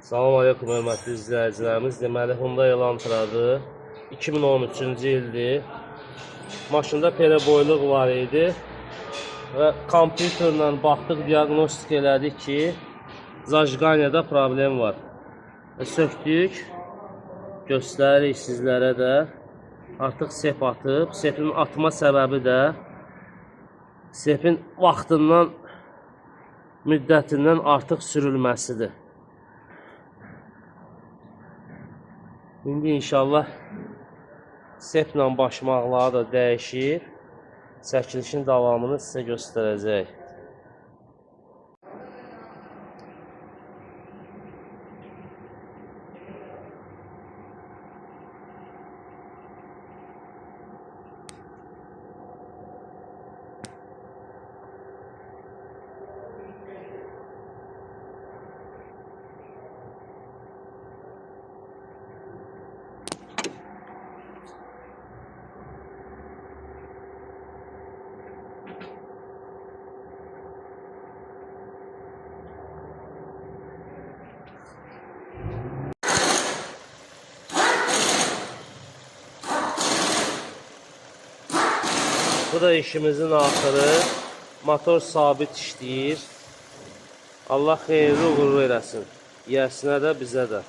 Salam aleykum, hörmətli izləyicilərimiz. Deməli, Hyundai Elantra'dır. 2013-cü ildir. Maşında pereboyluq var idi. Və kompüterlə baxdıq, diaqnostik elədik ki, zajqaniyada problem var. Söktük, göstəririk sizlərə də. Artıq sep atıb. Sepin atma səbəbi də sepin vaxtından, müddətindən artıq sürülməsidir. İndi inşallah seplə başmaqları da dəyişir. Çəkilişin davamını sizə göstərəcək. Bu da işimizin axırı. Motor sabit işləyir. Allah xeyirli uğurlu eləsin. Yəsinə də, bizə də.